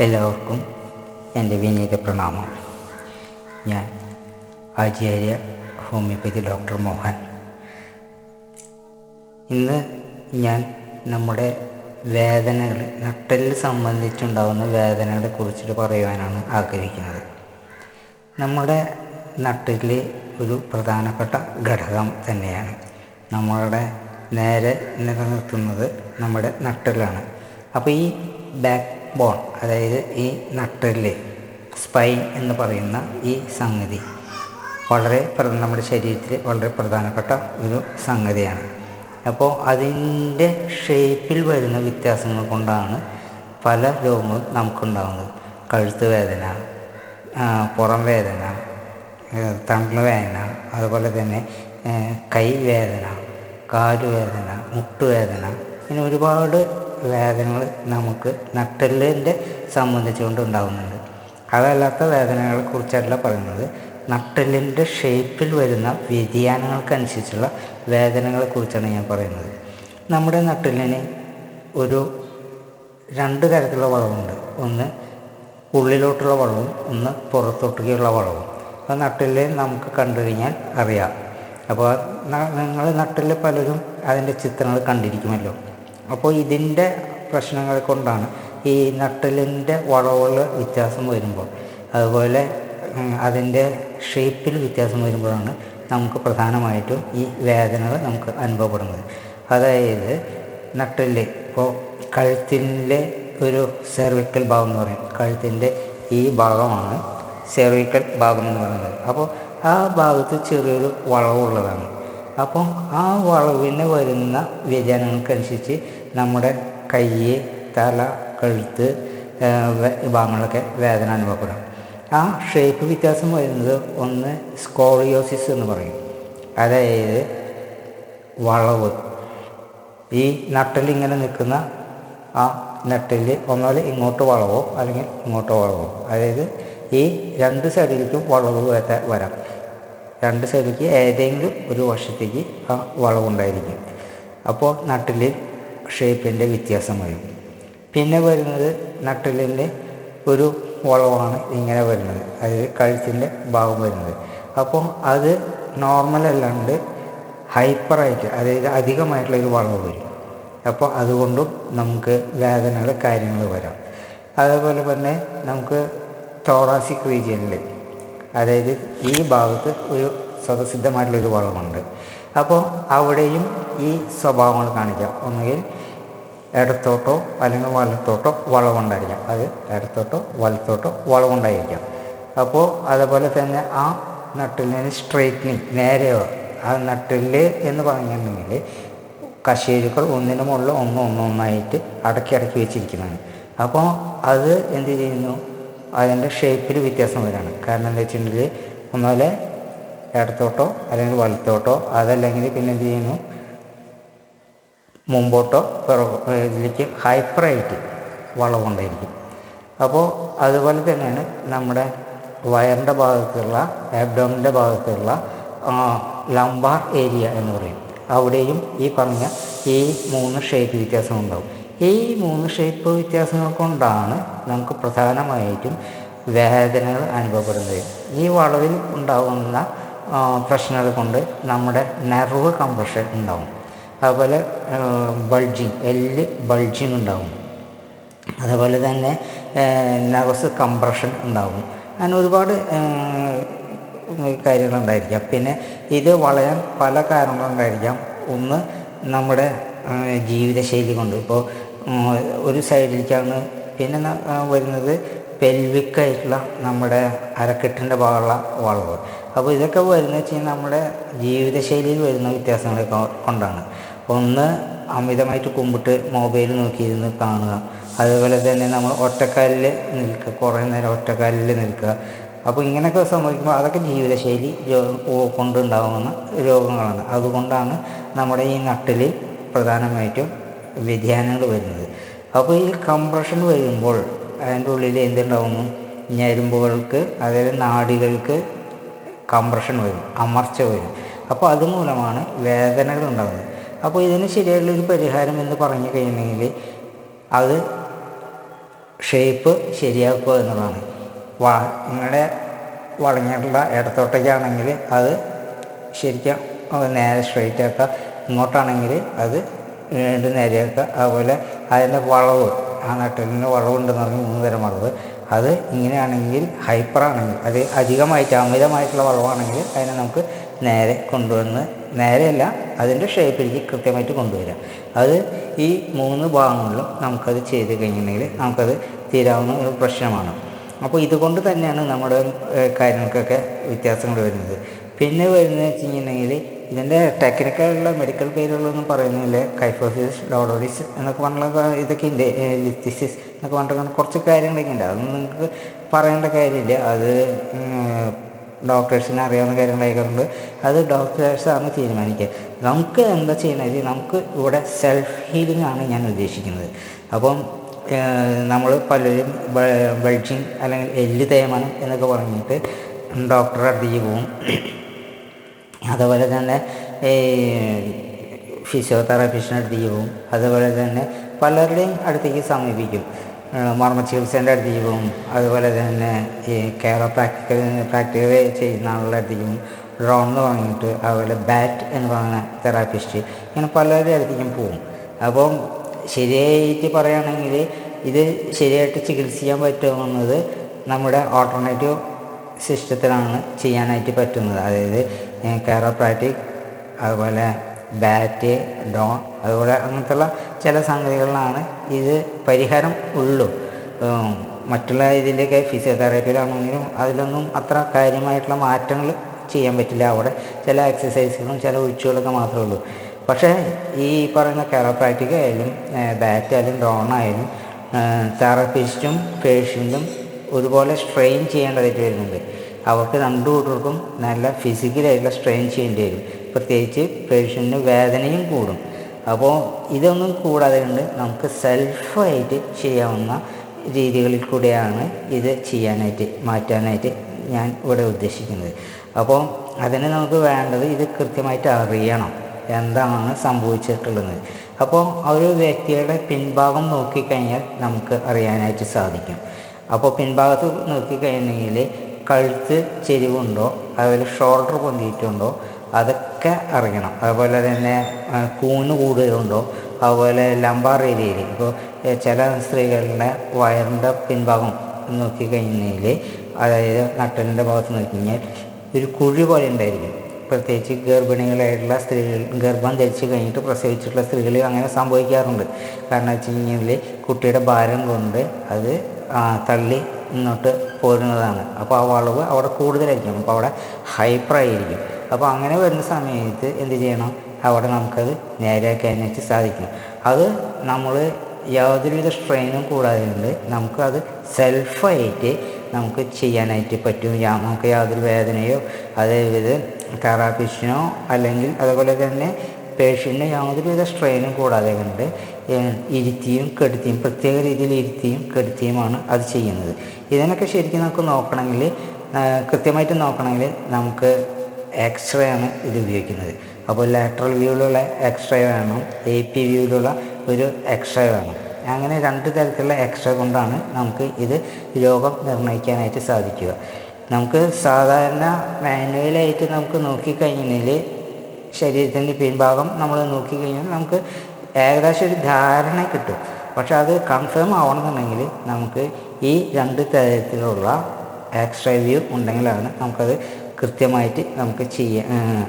എല്ലാവർക്കും എൻ്റെ വിനീത പ്രണാമം. ഞാൻ ആചാര്യ ഹോമിയോപ്പതി ഡോക്ടർ മോഹൻ. ഇന്ന് ഞാൻ നമ്മുടെ വേദനകൾ, നട്ടെല്ല് സംബന്ധിച്ചുണ്ടാകുന്ന വേദനകളെ കുറിച്ചിട്ട് പറയുവാനാണ് ആഗ്രഹിക്കുന്നത്. നമ്മുടെ നട്ടെല്ല് ഒരു പ്രധാനപ്പെട്ട ഘടകം തന്നെയാണ്. നമ്മളുടെ നേരെ നിലനിർത്തുന്നത് നമ്മുടെ നട്ടെല്ലാണ്. അപ്പോൾ ഈ ബാക്ക് ബോൺ, അതായത് ഈ നട്ടെല്ല്, സ്പൈൻ എന്ന് പറയുന്ന ഈ സംഗതി നമ്മുടെ ശരീരത്തിൽ വളരെ പ്രധാനപ്പെട്ട ഒരു സംഗതിയാണ്. അപ്പോൾ അതിൻ്റെ ഷേപ്പിൽ വരുന്ന വ്യത്യാസങ്ങൾ കൊണ്ടാണ് പല രോഗങ്ങളും നമുക്കുണ്ടാകുന്നത്. കഴുത്ത് വേദന, പുറം വേദന, തണ്ടൽ വേദന, അതുപോലെ തന്നെ കൈ വേദന, കാലുവേദന, മുട്ടുവേദന, ഇങ്ങനെ ഒരുപാട് വേദനകൾ നമുക്ക് നട്ടെല്ലിൻ്റെ സംബന്ധിച്ചുകൊണ്ട് ഉണ്ടാകുന്നുണ്ട്. അതല്ലാത്ത വേദനകളെ കുറിച്ചല്ല പറയുന്നത്. നട്ടെല്ലിൻ്റെ ഷേപ്പിൽ വരുന്ന വ്യതിയാനങ്ങൾക്കനുസരിച്ചുള്ള വേദനകളെ കുറിച്ചാണ് ഞാൻ പറയുന്നത്. നമ്മുടെ നട്ടെല്ലിന് രണ്ട് തരത്തിലുള്ള വളവുണ്ട്. ഒന്ന് ഉള്ളിലോട്ടുള്ള വളവും ഒന്ന് പുറത്തോട്ടേക്കുള്ള വളവും. ആ നട്ടെല്ല് നമുക്ക് കണ്ടു കഴിഞ്ഞാൽ അറിയാം. അപ്പോൾ നിങ്ങൾ നട്ടെല്ല് പലരും അതിൻ്റെ ചിത്രങ്ങൾ കണ്ടിരിക്കുമല്ലോ. അപ്പോൾ ഇതിൻ്റെ പ്രശ്നങ്ങൾ കൊണ്ടാണ് ഈ നട്ടെല്ലിൻ്റെ വളവുകൾ വ്യത്യാസം വരുമ്പോൾ, അതുപോലെ അതിൻ്റെ ഷേപ്പിൽ വ്യത്യാസം വരുമ്പോഴാണ് നമുക്ക് പ്രധാനമായിട്ടും ഈ വേദനകൾ നമുക്ക് അനുഭവപ്പെടുന്നത്. അതായത് നട്ടെല്ല്, ഇപ്പോൾ കഴുത്തിൻ്റെ ഒരു സെർവിക്കൽ ഭാഗം എന്ന് പറയും. കഴുത്തിൻ്റെ ഈ ഭാഗമാണ് സെർവിക്കൽ ഭാഗം എന്ന് പറയുന്നത്. അപ്പോൾ ആ ഭാഗത്ത് ചെറിയൊരു വളവുള്ളതാണ്. അപ്പോൾ ആ വളവിന് വരുന്ന വ്യതിയാനങ്ങൾക്കനുസരിച്ച് നമ്മുടെ കൈ, തല, കഴുത്ത് ഭാഗങ്ങളൊക്കെ വേദന അനുഭവപ്പെടും. ആ ഷേപ്പ് വ്യത്യാസം വരുന്നത് ഒന്ന് സ്കോളിയോസിസ് എന്ന് പറയും. അതായത് വളവ്, ഈ നട്ടെല്ലിങ്ങനെ നിൽക്കുന്ന ആ നട്ടെല്ല് ഒന്നുപോലെ ഇങ്ങോട്ട് വളവോ അല്ലെങ്കിൽ ഇങ്ങോട്ടോ വളവോ, അതായത് ഈ രണ്ട് സൈഡിലേക്കും വളവ് വരാം. രണ്ട് സൈഡിലേക്ക് ഏതെങ്കിലും ഒരു വശത്തേക്ക് ആ വളവുണ്ടായിരിക്കും. അപ്പോൾ നട്ടെല്ലിൽ ഷേപ്പിൻ്റെ വ്യത്യാസം വരും. പിന്നെ വരുന്നത് നട്ടെല്ലിൻ്റെ ഒരു വളവാണ് ഇങ്ങനെ വരുന്നത്, അതായത് കഴുത്തിൻ്റെ ഭാഗം വരുന്നത്. അപ്പോൾ അത് നോർമൽ അല്ലാണ്ട് ഹൈപ്പറായിട്ട്, അതായത് അധികമായിട്ടുള്ളൊരു വളവ് വരും. അപ്പോൾ അതുകൊണ്ടും നമുക്ക് വേദനകൾ കാര്യങ്ങൾ വരാം. അതേപോലെ തന്നെ നമുക്ക് തോറാസിക് റീജിയനിൽ, അതായത് ഈ ഭാഗത്ത് ഒരു സ്വതസിദ്ധമായിട്ടുള്ളൊരു വളവുണ്ട്. അപ്പോൾ അവിടെയും ഈ സ്വഭാവങ്ങൾ കാണിക്കാം. ഒന്നുകിൽ ഇടത്തോട്ടോ അല്ലെങ്കിൽ വലത്തോട്ടോ വളവുണ്ടായിരിക്കാം. അത് ഇടത്തോട്ടോ വലത്തോട്ടോ വളവുണ്ടായിരിക്കാം. അപ്പോൾ അതേപോലെ തന്നെ ആ നട്ടെല്ലിന് സ്ട്രെയിറ്റ്നിങ്, നേരെയോ ആ നട്ടെല്ല് എന്ന് പറഞ്ഞിട്ടുണ്ടെങ്കിൽ കശേരുക്കൾ ഒന്നിനു മുകളിൽ ഒന്നൊന്നായിട്ട് അടക്കി വെച്ചിരിക്കുന്നതാണ്. അപ്പോൾ അത് എന്ത് ചെയ്യുന്നു, അതിൻ്റെ ഷേപ്പിൽ വ്യത്യാസം വരികയാണ്. കാരണം എന്താ വെച്ചിട്ടുണ്ടെങ്കിൽ ഒന്നുപോലെ ഇടത്തോട്ടോ അല്ലെങ്കിൽ വലത്തോട്ടോ, അതല്ലെങ്കിൽ പിന്നെ എന്ത് ചെയ്യുന്നു, മുമ്പോട്ടോ ഇതിലേക്ക് ഹൈപ്പറായിട്ട് വളവുണ്ടായിരിക്കും. അപ്പോൾ അതുപോലെ തന്നെയാണ് നമ്മുടെ വയറിൻ്റെ ഭാഗത്തുള്ള, ആബ്ഡോമിൻ്റെ ഭാഗത്തുള്ള ലംബാർ ഏരിയ എന്ന് പറയും. അവിടെയും ഈ പറഞ്ഞ ഈ 3 ഷേപ്പ് വ്യത്യാസം ഉണ്ടാവും. ഈ 3 ഷേപ്പ് വ്യത്യാസങ്ങൾ കൊണ്ടാണ് നമുക്ക് പ്രധാനമായിട്ടും വേദനകൾ അനുഭവപ്പെടുന്നത്. ഈ വളവിൽ ഉണ്ടാകുന്ന പ്രശ്നങ്ങൾ കൊണ്ട് നമ്മുടെ നെർവ് കംപ്രഷൻ ഉണ്ടാവും. അതുപോലെ എല്ല് ബൾജിങ് ഉണ്ടാവും. അതുപോലെ തന്നെ നെർവസ് കംപ്രഷൻ ഉണ്ടാവും. അങ്ങനെ ഒരുപാട് കാര്യങ്ങളുണ്ടായിരിക്കാം. പിന്നെ ഇത് വളയാൻ പല കാരണങ്ങളുണ്ടായിരിക്കാം. ഒന്ന് നമ്മുടെ ജീവിതശൈലി കൊണ്ട്, ഇപ്പോൾ ഒരു സൈഡിലേക്കാണ്. പിന്നെ വരുന്നത് പെൽവിക്കായിട്ടുള്ള നമ്മുടെ അരക്കെട്ടിൻ്റെ ഭാഗമുള്ള വളവ്. അപ്പോൾ ഇതൊക്കെ വരുന്നത് വെച്ച് കഴിഞ്ഞാൽ നമ്മുടെ ജീവിതശൈലിയിൽ വരുന്ന വ്യത്യാസങ്ങളെ കൊണ്ടാണ്. ഒന്ന് അമിതമായിട്ട് കുമ്പിട്ട് മൊബൈൽ നോക്കിയിരുന്ന് കാണുക. അതുപോലെ തന്നെ നമ്മൾ ഒറ്റക്കാലിൽ നിൽക്കുക, കുറേ നേരം ഒറ്റക്കാലിൽ നിൽക്കുക. അപ്പോൾ ഇങ്ങനെയൊക്കെ സംഭവിക്കുമ്പോൾ അതൊക്കെ ജീവിതശൈലി കൊണ്ടുണ്ടാകുന്ന രോഗങ്ങളാണ്. അതുകൊണ്ടാണ് നമ്മുടെ ഈ നട്ടെല്ലിൽ പ്രധാനമായിട്ടും വ്യതിയാനങ്ങൾ വരുന്നത്. അപ്പോൾ ഈ കംപ്രഷൻ വരുമ്പോൾ അതിൻ്റെ ഉള്ളിൽ എന്തുണ്ടാവുന്നു, ഞരമ്പുകൾക്ക്, അതായത് നാഡികൾക്ക് കംപ്രഷൻ വരും, അമർച്ച വരും. അപ്പോൾ അതുമൂലമാണ് വേദനകൾ ഉണ്ടാകുന്നത്. അപ്പോൾ ഇതിന് ശരിയായിട്ടുള്ളൊരു പരിഹാരം എന്ന് പറഞ്ഞു കഴിഞ്ഞെങ്കിൽ അത് ഷേപ്പ് ശരിയാക്കുക എന്നുള്ളതാണ്. നിങ്ങളുടെ വളഞ്ഞിട്ടുള്ള ഇടത്തോട്ടേക്കാണെങ്കിൽ അത് ശരിക്കും നേരെ സ്ട്രെയിറ്റ് ആക്കുക, ഇങ്ങോട്ടാണെങ്കിൽ അത് വീണ്ടും നേരെയാക്കുക. അതുപോലെ അതിൻ്റെ വളവ്, ആ നട്ടലിന് വളവുണ്ടെന്ന് പറഞ്ഞാൽ 3 തരം വളവ്, അത് ഇങ്ങനെയാണെങ്കിൽ ഹൈപ്പറാണെങ്കിൽ, അത് അധികമായിട്ട് അമിതമായിട്ടുള്ള വളവാണെങ്കിൽ അതിനെ നമുക്ക് നേരെ കൊണ്ടുവന്ന്, നേരെയല്ല അതിൻ്റെ ഷേപ്പിലേക്ക് കൃത്യമായിട്ട് കൊണ്ടുവരാം. അത് ഈ 3 ഭാഗങ്ങളിലും നമുക്കത് ചെയ്ത് കഴിഞ്ഞിട്ടുണ്ടെങ്കിൽ നമുക്കത് തീരാവുന്ന ഒരു പ്രശ്നമാണ്. അപ്പോൾ ഇതുകൊണ്ട് തന്നെയാണ് നമ്മുടെ കാര്യങ്ങൾക്കൊക്കെ വ്യത്യാസങ്ങൾ വരുന്നത്. പിന്നെ വരുന്നത് വെച്ച് കഴിഞ്ഞിട്ടുണ്ടെങ്കിൽ ഇതിൻ്റെ ടെക്നിക്കലുള്ള മെഡിക്കൽ പേരുകളൊന്നും പറയുന്നില്ല. കൈഫോസിസ്, ലോഡോഡിസ് എന്നൊക്കെ പറഞ്ഞുള്ള ഇതൊക്കെ ഉണ്ട്, ലിത്തിസിസ് എന്നൊക്കെ പറഞ്ഞിട്ട് കുറച്ച് കാര്യങ്ങളൊക്കെ ഉണ്ട്. അതൊന്നും നിങ്ങൾക്ക് പറയേണ്ട കാര്യമില്ല. അത് ഡോക്ടേഴ്സിന് അറിയാവുന്ന കാര്യങ്ങളായിക്കൊണ്ട് അത് ഡോക്ടേഴ്സാണ് തീരുമാനിക്കുക. നമുക്ക് എന്താ ചെയ്യുന്നത്, നമുക്ക് ഇവിടെ സെൽഫ് ഹീലിംഗ് ആണ് ഞാൻ ഉദ്ദേശിക്കുന്നത്. അപ്പം നമ്മൾ പലരും ബൾജിങ് അല്ലെങ്കിൽ എല്ല് തേയ്മാനം എന്നൊക്കെ പറഞ്ഞിട്ട് ഡോക്ടറുടെ അടുത്തേക്ക് പോവും. അതുപോലെ തന്നെ ഈ ഫിസിയോതെറാപ്പിസ്റ്റിൻ്റെ അടുത്തേക്ക് പോവും. അതുപോലെ തന്നെ പലരുടെയും അടുത്തേക്ക് സമീപിക്കും. മർമ്മ ചികിത്സേൻ്റെ അടുത്തേക്ക് പോകും. അതുപോലെ തന്നെ ഈ പ്രാക്ടിക്കൽ ചെയ്യുന്ന ആളുടെ അടുത്തേക്ക് പോകും. ഡ്രോൺ എന്ന് പറഞ്ഞിട്ട്, അതുപോലെ ബാറ്റ് എന്ന് പറയുന്ന തെറാപ്പിസ്റ്റ്, ഇങ്ങനെ പലരുടെ അടുത്തേക്കും പോകും. അപ്പം ശരിയായിട്ട് പറയുകയാണെങ്കിൽ ഇത് ശരിയായിട്ട് ചികിത്സിക്കാൻ പറ്റുന്നത് നമ്മുടെ ഓൾട്ടർനേറ്റീവ് സിസ്റ്റത്തിലാണ് ചെയ്യാനായിട്ട് പറ്റുന്നത്. അതായത് കെയറോപ്രാക്റ്റിക്, അതുപോലെ ബാറ്റ്, ഡ്രോൺ, അതുപോലെ അങ്ങനത്തെയുള്ള ചില സംഗതികളിലാണ് ഇത് പരിഹാരം ഉള്ളൂ. മറ്റുള്ള ഇതിൻ്റെയൊക്കെ ഫിസിയോതെറാപ്പിയിലാണെങ്കിലും അതിലൊന്നും അത്ര കാര്യമായിട്ടുള്ള മാറ്റങ്ങൾ ചെയ്യാൻ പറ്റില്ല. അവിടെ ചില എക്സസൈസുകളും ചില ഒഴിച്ചുകളൊക്കെ മാത്രമേ ഉള്ളൂ. പക്ഷേ ഈ പറയുന്ന കെയറോപ്രാക്റ്റിക് ആയാലും ബാറ്റ് ആയാലും ഡ്രോൺ ആയാലും തെറാപ്പിസ്റ്റും പേഷ്യൻറ്റും ഒരുപോലെ സ്ട്രെയിൻ ചെയ്യേണ്ടതായിട്ട് വരുന്നുണ്ട്. അവർക്ക് രണ്ടു കൂട്ടർക്കും നല്ല ഫിസിക്കലായിട്ടുള്ള സ്ട്രെയിൻ ചെയ്യേണ്ടി വരും. പ്രത്യേകിച്ച് പേഷ്യൻറ്റിന് വേദനയും കൂടും. അപ്പോൾ ഇതൊന്നും കൂടാതെ കൊണ്ട് നമുക്ക് സെൽഫായിട്ട് ചെയ്യാവുന്ന രീതികളിൽ കൂടെയാണ് ഇത് മാറ്റാനായിട്ട് ഞാൻ ഇവിടെ ഉദ്ദേശിക്കുന്നത്. അപ്പോൾ അതിന് നമുക്ക് വേണ്ടത് ഇത് കൃത്യമായിട്ട് അറിയണം, എന്താണ് സംഭവിച്ചിട്ടുള്ളത്. അപ്പോൾ ഒരു വ്യക്തിയുടെ പിൻഭാഗം നോക്കിക്കഴിഞ്ഞാൽ നമുക്ക് അറിയാനായിട്ട് സാധിക്കും. അപ്പോൾ പിൻഭാഗത്ത് നോക്കിക്കഴിഞ്ഞെങ്കിൽ കഴുത്ത് ചെരിവുണ്ടോ, അതുപോലെ ഷോൾഡർ പൊന്തിയിട്ടുണ്ടോ, അതൊക്കെ അറിയണം. അതുപോലെ തന്നെ കൂണ് കൂടുതലുണ്ടോ, അതുപോലെ ലംബാർ ഏരിയയിൽ ഇപ്പോൾ ചില സ്ത്രീകളുടെ വയറിൻ്റെ പിൻഭാഗം നോക്കിക്കഴിഞ്ഞാൽ, അതായത് നട്ടലിൻ്റെ ഭാഗത്ത് നോക്കിക്കഴിഞ്ഞാൽ ഒരു കുഴി പോലെ ഉണ്ടായിരിക്കും. പ്രത്യേകിച്ച് ഗർഭിണികളായിട്ടുള്ള സ്ത്രീകൾ, ഗർഭം ധരിച്ച് കഴിഞ്ഞിട്ട് പ്രസവിച്ചിട്ടുള്ള സ്ത്രീകൾ അങ്ങനെ സംഭവിക്കാറുണ്ട്. കാരണം വെച്ച് കഴിഞ്ഞാൽ കുട്ടിയുടെ ഭാരം കൊണ്ട് അത് തള്ളി ഇങ്ങോട്ട് പോരുന്നതാണ്. അപ്പോൾ ആ വളവ് അവിടെ കൂടുതലായിരിക്കും, അപ്പോൾ അവിടെ ഹൈപ്പറായിരിക്കും. അപ്പോൾ അങ്ങനെ വരുന്ന സമയത്ത് എന്ത് ചെയ്യണം, അവിടെ നമുക്കത് നേരെയാക്കാനായിട്ട് സാധിക്കും. അത് നമ്മൾ യാതൊരുവിധ സ്ട്രെയിനും കൂടാതെ കൊണ്ട് നമുക്കത് സെൽഫായിട്ട് നമുക്ക് ചെയ്യാനായിട്ട് പറ്റും. നമുക്ക് യാതൊരു വേദനയോ അതായത് തെറാപ്പിസ്റ്റിനോ അല്ലെങ്കിൽ അതുപോലെ തന്നെ പേഷ്യൻറ്റിന് യാതൊരുവിധ സ്ട്രെയിനും കൂടാതെ കൊണ്ട് ഇരുത്തിയും കെടുത്തിയും, പ്രത്യേക രീതിയിൽ ഇരുത്തിയും കെടുത്തിയുമാണ് അത് ചെയ്യുന്നത്. ഇതിനൊക്കെ ശരിക്കും നമുക്ക് നോക്കണമെങ്കിൽ, കൃത്യമായിട്ട് നോക്കണമെങ്കിൽ നമുക്ക് എക്സ്റേ ആണ് ഇത് ഉപയോഗിക്കുന്നത്. അപ്പോൾ ലാറ്ററൽ വ്യൂവിലുള്ള എക്സ്റേ വേണം, AP വ്യൂവിലുള്ള ഒരു എക്സ്റേ വേണം. അങ്ങനെ 2 തരത്തിലുള്ള എക്സ്റേ കൊണ്ടാണ് നമുക്ക് ഇത് രോഗം നിർണ്ണയിക്കാനായിട്ട് സാധിക്കുക. നമുക്ക് സാധാരണ മാനുവലായിട്ട് നമുക്ക് നോക്കിക്കഴിഞ്ഞാൽ ശരീരത്തിൻ്റെ പിൻഭാഗം നമ്മൾ നോക്കിക്കഴിഞ്ഞാൽ നമുക്ക് ഏകദേശം ഒരു ധാരണ കിട്ടും. പക്ഷെ അത് കൺഫേം ആവണമെന്നുണ്ടെങ്കിൽ നമുക്ക് ഈ 2 തരത്തിലുള്ള എക്സ്റേ വ്യൂ ഉണ്ടെങ്കിലാണ് നമുക്കത് കൃത്യമായിട്ട് നമുക്ക്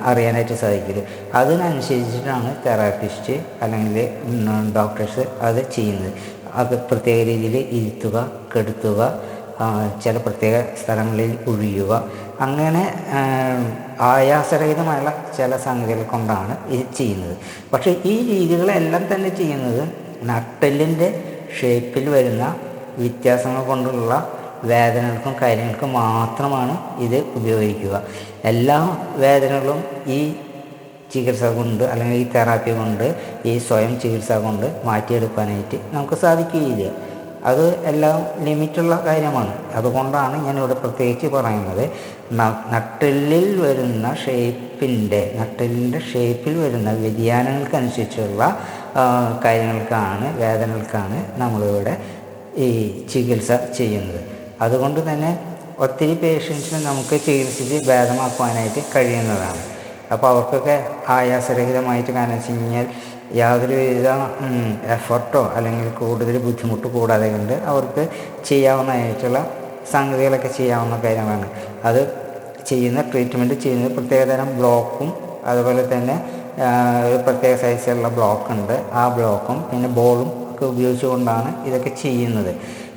അറിയാനായിട്ട് സാധിക്കുള്ളൂ. അതിനനുസരിച്ചിട്ടാണ് തെറാപ്പിസ്റ്റ് അല്ലെങ്കിൽ ഡോക്ടേഴ്സ് അത് ചെയ്യുന്നത്. അത് പ്രത്യേക രീതിയിൽ ഇരുത്തുക, കെടുത്തുക, ചില പ്രത്യേക സ്ഥലങ്ങളിൽ ഒഴിയുക, അങ്ങനെ ആയാസരഹിതമായുള്ള ചില സംഗതികൾ കൊണ്ടാണ് ഇത് ചെയ്യുന്നത്. പക്ഷേ ഈ രീതികളെല്ലാം തന്നെ ചെയ്യുന്നത് നട്ടെല്ലിൻ്റെ ഷേപ്പിൽ വരുന്ന വ്യത്യാസങ്ങൾ കൊണ്ടുള്ള വേദനകൾക്കും കാര്യങ്ങൾക്കും മാത്രമാണ് ഇത് ഉപയോഗിക്കുക. എല്ലാ വേദനകളും ഈ ചികിത്സ കൊണ്ട് അല്ലെങ്കിൽ ഈ തെറാപ്പി കൊണ്ട്, ഈ സ്വയം ചികിത്സ കൊണ്ട് മാറ്റിയെടുക്കാനായിട്ട് നമുക്ക് സാധിക്കുകയില്ല. അത് എല്ലാം ലിമിറ്റുള്ള കാര്യമാണ്. അതുകൊണ്ടാണ് ഞാനിവിടെ പ്രത്യേകിച്ച് പറയുന്നത്, നട്ടെല്ലിൽ വരുന്ന നട്ടെല്ലിൻ്റെ ഷേപ്പിൽ വരുന്ന വ്യതിയാനങ്ങൾക്കനുസരിച്ചുള്ള കാര്യങ്ങൾക്കാണ്, വേദനകൾക്കാണ് നമ്മളിവിടെ ഈ ചികിത്സ ചെയ്യുന്നത്. അതുകൊണ്ട് തന്നെ ഒത്തിരി പേഷ്യൻസിന് നമുക്ക് ചികിത്സിച്ച് ഭേദമാക്കുവാനായിട്ട് കഴിയുന്നതാണ്. അപ്പോൾ അവർക്കൊക്കെ ആയാസരഹിതമായിട്ട്, കാരണം വെച്ച് കഴിഞ്ഞാൽ യാതൊരു വിധ എഫർട്ടോ അല്ലെങ്കിൽ കൂടുതൽ ബുദ്ധിമുട്ട് കൂടാതെ കൊണ്ട് അവർക്ക് ചെയ്യാവുന്നതായിട്ടുള്ള സംഗതികളൊക്കെ ചെയ്യാവുന്ന കാര്യങ്ങളാണ്. അത് ചെയ്യുന്ന ട്രീറ്റ്മെൻറ്റ് ചെയ്യുന്നത് പ്രത്യേകതരം ബ്ലോക്കും, അതുപോലെ തന്നെ ഒരു പ്രത്യേക സൈസിലുള്ള ബ്ലോക്കുണ്ട്, ആ ബ്ലോക്കും പിന്നെ ബോളും ഒക്കെ ഉപയോഗിച്ചുകൊണ്ടാണ് ഇതൊക്കെ ചെയ്യുന്നത്.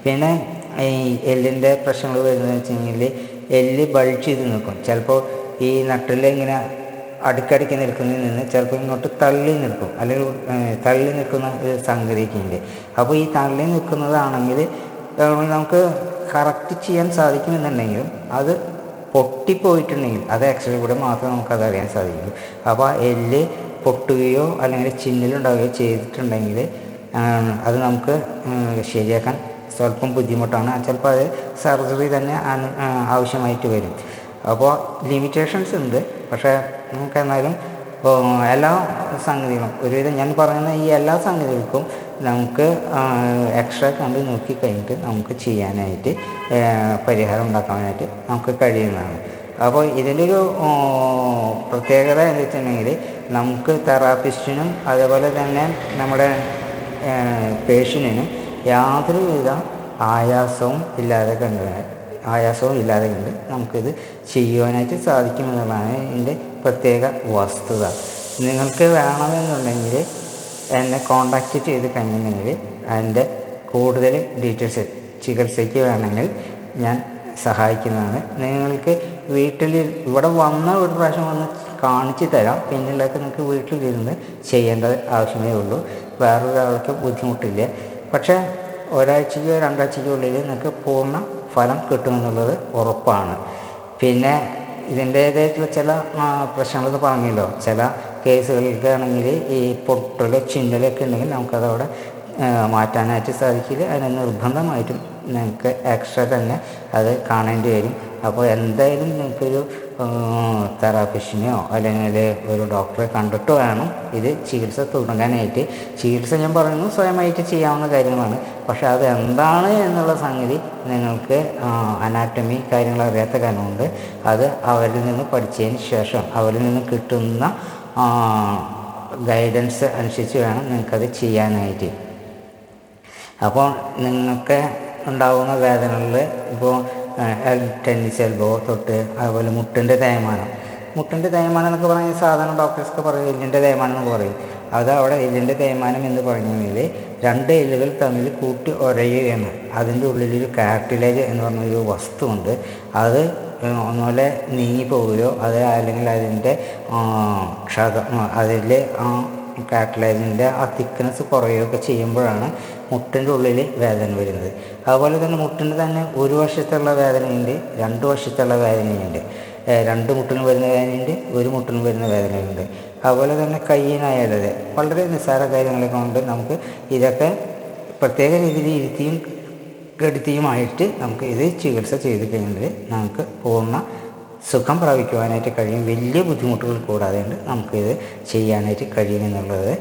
പിന്നെ ഈ എല്ലിൻ്റെ പ്രശ്നങ്ങൾ വരുന്നതെന്ന് വെച്ച് കഴിഞ്ഞാൽ എല്ല് ബൾജ് ചെയ്ത് നിൽക്കും. ചിലപ്പോൾ ഈ നട്ടിൽ ഇങ്ങനെ അടുക്കടുക്കി നിൽക്കുന്നതിൽ നിന്ന് ചിലപ്പോൾ ഇങ്ങോട്ട് തള്ളി നിൽക്കും, അല്ലെങ്കിൽ തള്ളി നിൽക്കുന്ന ഒരു സംഗതിയൊക്കെ ഉണ്ട്. അപ്പോൾ ഈ തള്ളി നിൽക്കുന്നതാണെങ്കിൽ നമുക്ക് കറക്റ്റ് ചെയ്യാൻ സാധിക്കുമെന്നുണ്ടെങ്കിലും അത് പൊട്ടിപ്പോയിട്ടുണ്ടെങ്കിൽ അത് എക്സ്റേ കൂടെ മാത്രമേ നമുക്കത് അറിയാൻ സാധിക്കുള്ളൂ. അപ്പോൾ ആ എല്ല് പൊട്ടുകയോ അല്ലെങ്കിൽ ചിന്നിലുണ്ടാവുകയോ ചെയ്തിട്ടുണ്ടെങ്കിൽ അത് നമുക്ക് ശരിയാക്കാൻ സ്വല്പം ബുദ്ധിമുട്ടാണ്. ചിലപ്പോൾ അത് സർജറി തന്നെ ആവശ്യമായിട്ട് വരും. അപ്പോൾ ലിമിറ്റേഷൻസ് ഉണ്ട്. പക്ഷേ നമുക്ക് എന്നാലും എല്ലാ സംഗതികളും ഒരുവിധം ഞാൻ പറയുന്ന ഈ എല്ലാ സംഗതികൾക്കും നമുക്ക് എക്സ്ട്രാ കണ്ട് നോക്കി കഴിഞ്ഞിട്ട് നമുക്ക് ചെയ്യാനായിട്ട് പരിഹാരം ഉണ്ടാക്കാനായിട്ട് നമുക്ക് കഴിയുന്നതാണ്. അപ്പോൾ ഇതിൻ്റെ ഒരു പ്രത്യേകത എന്ന് വെച്ചിട്ടുണ്ടെങ്കിൽ നമുക്ക് തെറാപ്പിസ്റ്റിനും അതേപോലെ തന്നെ നമ്മുടെ പേഷ്യൻറ്റിനും യാതൊരുവിധ ആയാസവും ഇല്ലാതെ കണ്ട് നമുക്കിത് ചെയ്യുവാനായിട്ട് സാധിക്കുമെന്നുള്ളതാണ് ഇതിൻ്റെ പ്രത്യേക വസ്തുത. നിങ്ങൾക്ക് വേണമെന്നുണ്ടെങ്കിൽ എന്നെ കോണ്ടാക്റ്റ് ചെയ്ത് കഴിഞ്ഞിട്ടുണ്ടെങ്കിൽ അതിൻ്റെ കൂടുതൽ ഡീറ്റെയിൽസ് ചികിത്സയ്ക്ക് വേണമെങ്കിൽ ഞാൻ സഹായിക്കുന്നതാണ്. നിങ്ങൾക്ക് വീട്ടിൽ ഇവിടെ വന്ന ഒരു പ്രാവശ്യം വന്ന് കാണിച്ചു തരാം. പിന്നിലൊക്കെ നിങ്ങൾക്ക് വീട്ടിലിരുന്ന് ചെയ്യേണ്ട ആവശ്യമേ ഉള്ളൂ. വേറൊരാൾക്ക് ബുദ്ധിമുട്ടില്ല. പക്ഷേ ഒരാഴ്ചയ്ക്കോ 2 ആഴ്ചയ്ക്കുള്ളിൽ നിങ്ങൾക്ക് പൂർണ്ണ ഫലം കിട്ടുമെന്നുള്ളത് ഉറപ്പാണ്. പിന്നെ ഇതിൻ്റേതായിട്ടുള്ള ചില പ്രശ്നങ്ങളൊക്കെ പറഞ്ഞല്ലോ, ചില കേസുകൾക്കാണെങ്കിൽ ഈ പൊട്ടലോ ചിന്നലൊക്കെ ഉണ്ടെങ്കിൽ നമുക്കതവിടെ മാറ്റാനായിട്ട് സാധിക്കില്ല. അതിന് നിർബന്ധമായിട്ടും നിങ്ങൾക്ക് എക്സ്ട്രാ തന്നെ അത് കാണേണ്ടി വരും. അപ്പോൾ എന്തായാലും നിങ്ങൾക്കൊരു തെറാപ്പിസ്റ്റിനെയോ അല്ലെങ്കിൽ ഒരു ഡോക്ടറെ കണ്ടിട്ട് വേണം ഇത് ചികിത്സ തുടങ്ങാനായിട്ട്. ചികിത്സ ഞാൻ പറയുന്നു സ്വയമായിട്ട് ചെയ്യാവുന്ന കാര്യങ്ങളാണ്. പക്ഷേ അത് എന്താണ് എന്നുള്ള സംഗതി നിങ്ങൾക്ക് അനാറ്റമി കാര്യങ്ങൾ അറിയാത്ത കാരണമുണ്ട്. അത് അവരിൽ നിന്ന് പഠിച്ചതിന് ശേഷം അവരിൽ നിന്ന് കിട്ടുന്ന ഗൈഡൻസ് അനുസരിച്ച് വേണം നിങ്ങൾക്കത് ചെയ്യാനായിട്ട്. അപ്പോൾ നിങ്ങൾക്ക് ഉണ്ടാകുന്ന വേദനകളിൽ ഇപ്പോൾ ടെന്നീസ് എൽബോ തൊട്ട് അതുപോലെ മുട്ടിൻ്റെ തേയ്മാനം എന്നൊക്കെ പറഞ്ഞാൽ സാധാരണ ഡോക്ടേഴ്സൊക്കെ പറയും എല്ലിൻ്റെ തേയ്മാനം എന്ന് പറയും. അത് അവിടെ എല്ലിൻ്റെ തേയ്മാനം എന്ന് പറഞ്ഞെങ്കിൽ 2 എല്ലുകൾ തമ്മിൽ കൂട്ടി ഉരയുകയാണ്. അതിൻ്റെ ഉള്ളിലൊരു കാർട്ടിലേജ് എന്ന് പറഞ്ഞൊരു വസ്തുവുണ്ട്. അത് ഒന്നുപോലെ നീങ്ങിപ്പോവുകയോ അത് അല്ലെങ്കിൽ അതിൻ്റെ അതിൽ കാർട്ടിലേജിൻ്റെ ആ തിക്നെസ് കുറയുകയൊക്കെ ചെയ്യുമ്പോഴാണ് മുട്ടിൻ്റെ ഉള്ളിൽ വേദന വരുന്നത്. അതുപോലെ തന്നെ മുട്ടിന് തന്നെ ഒരു വശത്തുള്ള വേദനയുണ്ട്, 2 വശത്തുള്ള വേദനയുണ്ട്. 2 മുട്ടിനും വരുന്ന വേദനയുണ്ട്, ഒരു മുട്ടിനും വരുന്ന വേദനയുണ്ട്. അതുപോലെ തന്നെ കയ്യിനായാലത് വളരെ നിസ്സാര കാര്യങ്ങളെ കൊണ്ട് നമുക്ക് ഇതൊക്കെ പ്രത്യേക രീതിയിൽ ഇരുത്തിയും കെടുത്തിയുമായിട്ട് നമുക്ക് ഇത് ചികിത്സ ചെയ്ത് കഴിഞ്ഞാൽ നമുക്ക് പൂർണ്ണ സുഖം പ്രാപിക്കുവാനായിട്ട് കഴിയും. വലിയ ബുദ്ധിമുട്ടുകൾ കൂടാതെ നമുക്കിത് ചെയ്യാനായിട്ട് കഴിയുമെന്നുള്ളത്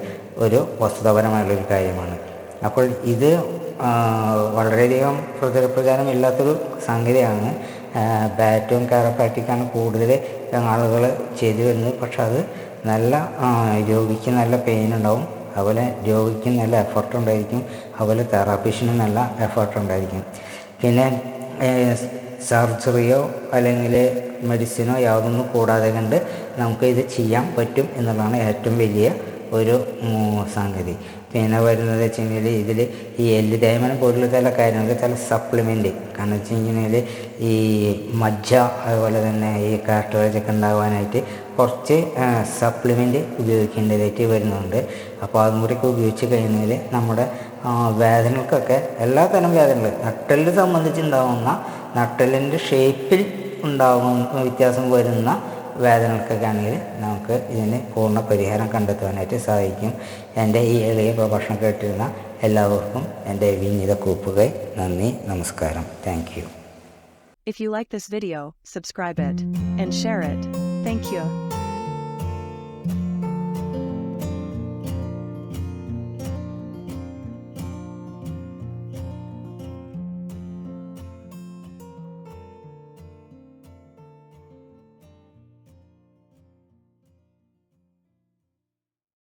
ഒരു വസ്തുതാപരമായുള്ളൊരു കാര്യമാണ്. അപ്പോൾ ഇത് വളരെയധികം പ്രചാരമില്ലാത്തൊരു സംഗതിയാണ്. ബാറ്റും കാരോപ്രാക്റ്റിക്കാണ് കൂടുതൽ ആളുകൾ ചെയ്തു വരുന്നത്. പക്ഷെ അത് നല്ല രോഗിക്ക് നല്ല പെയിൻ ഉണ്ടാവും, അതുപോലെ രോഗിക്ക് നല്ല എഫർട്ട് ഉണ്ടായിരിക്കും, അതുപോലെ തെറാപ്പിസ്റ്റിനും നല്ല എഫർട്ട് ഉണ്ടായിരിക്കും. പിന്നെ സർജറിയോ അല്ലെങ്കിൽ മെഡിസിനോ യാതൊന്നും കൂടാതെ കണ്ട് നമുക്ക് ഇത് ചെയ്യാൻ പറ്റും എന്നുള്ളതാണ് ഏറ്റവും വലിയ ഒരു സംഗതി. പിന്നെ വരുന്നത് വെച്ച് കഴിഞ്ഞാൽ ഇതിൽ ഈ എല്ല് തേയ്മാനം പോലുള്ള ചില കാര്യങ്ങൾക്ക് ചില സപ്ലിമെൻറ്റ്, കാരണം വെച്ച് കഴിഞ്ഞാൽ ഈ മജ്ജ അതുപോലെ തന്നെ ഈ കാർട്ടിലേജൊക്കെ ഉണ്ടാകാനായിട്ട് കുറച്ച് സപ്ലിമെൻറ്റ് ഉപയോഗിക്കേണ്ടതായിട്ട് വരുന്നുണ്ട്. അപ്പോൾ അതും കൂടിയൊക്കെ ഉപയോഗിച്ച് കഴിഞ്ഞാൽ നമ്മുടെ വേദനകൾക്കൊക്കെ എല്ലാ തരം വേദനകൾ നട്ടെല്ല് സംബന്ധിച്ചുണ്ടാകുന്ന നട്ടെല്ലിൻ്റെ ഷേപ്പിൽ ഉണ്ടാകുന്ന വ്യത്യാസം വരുന്ന വേദനകൾക്കൊക്കെ ആണെങ്കിൽ നമുക്ക് ഇതിന് പൂർണ്ണ പരിഹാരം കണ്ടെത്തുവാനായിട്ട് സാധിക്കും. എൻ്റെ ഈ എളിയ പ്രഭാഷണം കേട്ടിരുന്ന എല്ലാവർക്കും എൻ്റെ വിനീത കൂപ്പുകൈ. നന്ദി, നമസ്കാരം. Thank you. If you like this video, subscribe it and share it. Thank you.